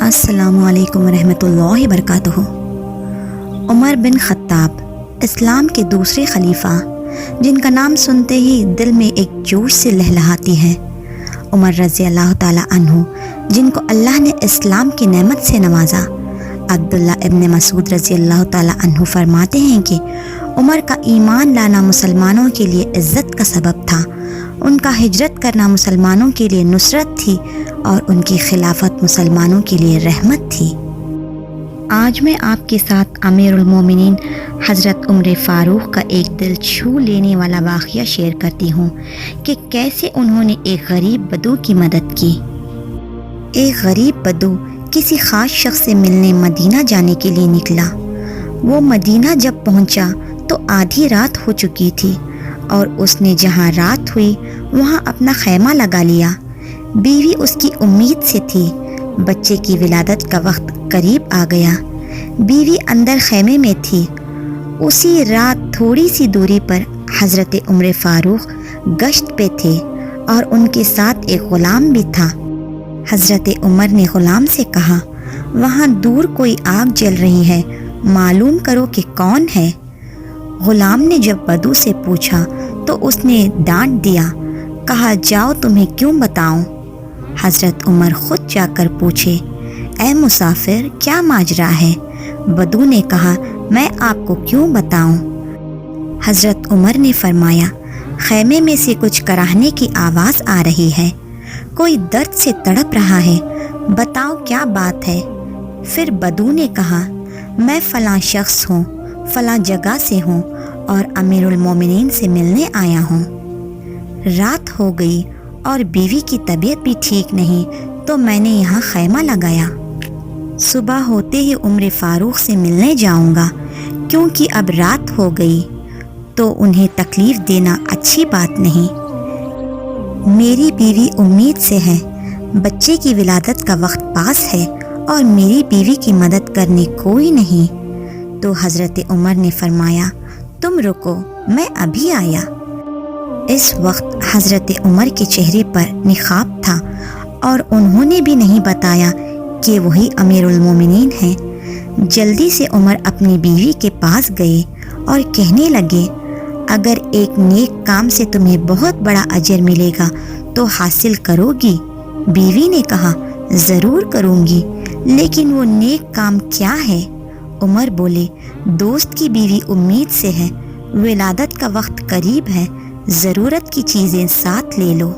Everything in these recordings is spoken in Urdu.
السلام علیکم ورحمۃ اللہ وبرکاتہ۔ عمر بن خطاب اسلام کے دوسرے خلیفہ، جن کا نام سنتے ہی دل میں ایک جوش سے لہلہاتی ہے۔ عمر رضی اللہ تعالیٰ عنہ، جن کو اللہ نے اسلام کی نعمت سے نوازا۔ عبداللہ ابن مسعود رضی اللہ تعالیٰ عنہ فرماتے ہیں کہ عمر کا ایمان لانا مسلمانوں کے لیے عزت کا سبب تھا، ان کا ہجرت کرنا مسلمانوں کے لیے نصرت تھی اور ان کی خلافت مسلمانوں کے لیے رحمت تھی۔ آج میں آپ کے ساتھ امیر المومنین حضرت عمر فاروق کا ایک دل چھو لینے والا واقعہ شیئر کرتی ہوں کہ کیسے انہوں نے ایک غریب بدو کی مدد کی۔ ایک غریب بدو کسی خاص شخص سے ملنے مدینہ جانے کے لیے نکلا۔ وہ مدینہ جب پہنچا تو آدھی رات ہو چکی تھی اور اس نے جہاں رات ہوئی وہاں اپنا خیمہ لگا لیا۔ بیوی اس کی امید سے تھی، بچے کی ولادت کا وقت قریب آ گیا۔ بیوی اندر خیمے میں تھی۔ اسی رات تھوڑی سی دوری پر حضرت عمر فاروق گشت پہ تھے اور ان کے ساتھ ایک غلام بھی تھا۔ حضرت عمر نے غلام سے کہا، وہاں دور کوئی آگ جل رہی ہے، معلوم کرو کہ کون ہے۔ غلام نے جب بدو سے پوچھا تو اس نے ڈانٹ دیا، کہا جاؤ تمہیں کیوں بتاؤں۔ حضرت عمر خود جا کر پوچھے، اے مسافر کیا ماجرا ہے؟ بدو نے کہا، میں آپ کو کیوں بتاؤں۔ حضرت عمر نے فرمایا، خیمے میں سے کچھ کراہنے کی آواز آ رہی ہے، کوئی درد سے تڑپ رہا ہے، بتاؤ کیا بات ہے۔ پھر بدو نے کہا، میں فلاں شخص ہوں، فلاں جگہ سے ہوں اور امیر المومنین سے ملنے آیا ہوں۔ رات ہو گئی اور بیوی کی طبیعت بھی ٹھیک نہیں تو میں نے یہاں خیمہ لگایا۔ صبح ہوتے ہی عمر فاروق سے ملنے جاؤں گا، کیونکہ اب رات ہو گئی تو انہیں تکلیف دینا اچھی بات نہیں۔ میری بیوی امید سے ہے، بچے کی ولادت کا وقت پاس ہے اور میری بیوی کی مدد کرنے کوئی نہیں۔ تو حضرت عمر نے فرمایا، تم رکو، میں ابھی آیا۔ اس وقت حضرت عمر کے چہرے پر نقاب تھا اور انہوں نے بھی نہیں بتایا کہ وہی امیر المومنین ہیں۔ جلدی سے عمر اپنی بیوی کے پاس گئے اور کہنے لگے، اگر ایک نیک کام سے تمہیں بہت بڑا اجر ملے گا تو حاصل کرو گی؟ بیوی نے کہا، ضرور کروں گی، لیکن وہ نیک کام کیا ہے؟ عمر بولے، دوست کی بیوی امید سے ہے، ولادت کا وقت قریب ہے، ضرورت کی چیزیں ساتھ لے لو۔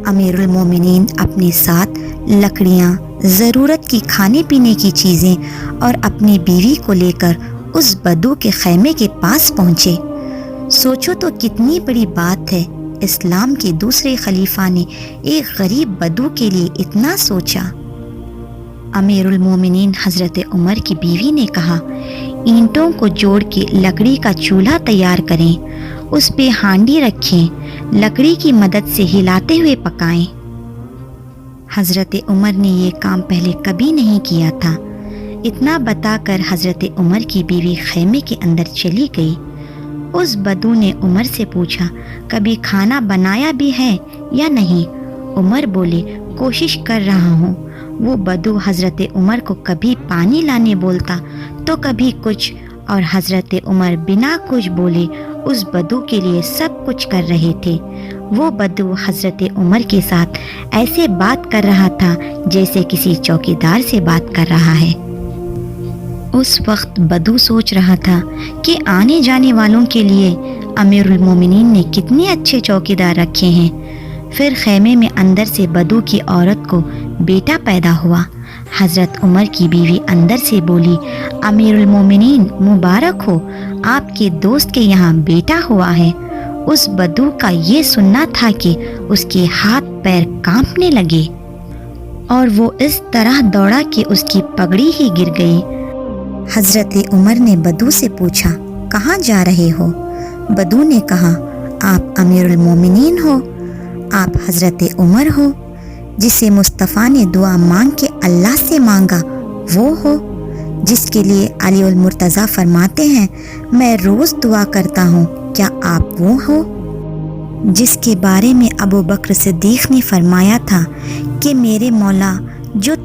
امیر المومنین اپنے ساتھ لکڑیاں، ضرورت کی کھانے پینے کی چیزیں اور اپنی بیوی کو لے کر اس بدو کے خیمے کے پاس پہنچے۔ سوچو تو کتنی بڑی بات ہے، اسلام کے دوسرے خلیفہ نے ایک غریب بدو کے لیے اتنا سوچا۔ امیر المومنین حضرت عمر کی بیوی نے کہا، اینٹوں کو جوڑ کے لکڑی کا چولہا تیار کریں، اس پہ ہانڈی رکھیں، لکڑی کی مدد سے ہلاتے ہوئے پکائیں۔ حضرت عمر نے یہ کام پہلے کبھی نہیں کیا تھا۔ اتنا بتا کر حضرت عمر کی بیوی خیمے کے اندر چلی گئی۔ اس بدو نے عمر سے پوچھا، کبھی کھانا بنایا بھی ہے یا نہیں؟ عمر بولے، کوشش کر رہا ہوں۔ وہ بدو حضرت عمر کو کبھی پانی لانے بولتا تو کبھی کچھ، اور حضرت عمر بنا کچھ بولے اس بدو کے لیے سب کچھ کر رہے تھے۔ وہ بدو حضرت عمر کے ساتھ ایسے بات کر رہا تھا جیسے کسی چوکیدار سے بات کر رہا ہے۔ اس وقت بدو سوچ رہا تھا کہ آنے جانے والوں کے لیے امیر المومنین نے کتنے اچھے چوکیدار رکھے ہیں۔ پھر خیمے میں اندر سے بدو کی عورت کو بیٹا پیدا ہوا۔ حضرت عمر کی بیوی اندر سے بولی، امیر المومنین مبارک ہو، آپ کے دوست کے یہاں بیٹا ہوا ہے۔ اس بدو کا یہ سننا تھا کہ اس کے ہاتھ پیر کانپنے لگے اور وہ اس طرح دوڑا کہ اس کی پگڑی ہی گر گئی۔ حضرت عمر نے بدو سے پوچھا، کہاں جا رہے ہو؟ بدو نے کہا، آپ امیر المومنین ہو، آپ حضرت عمر ہو، جسے مصطفیٰ نے دعا مانگ کے اللہ سے مانگا وہ ہو، جس کے لیے علی المرتضیٰ فرماتے ہیں، میں روز دعا کرتا ہوں، کیا آپ وہ ہو؟ جس کے بارے میں ابو بکر صدیق نے فرمایا تھا کہ میرے مولا جو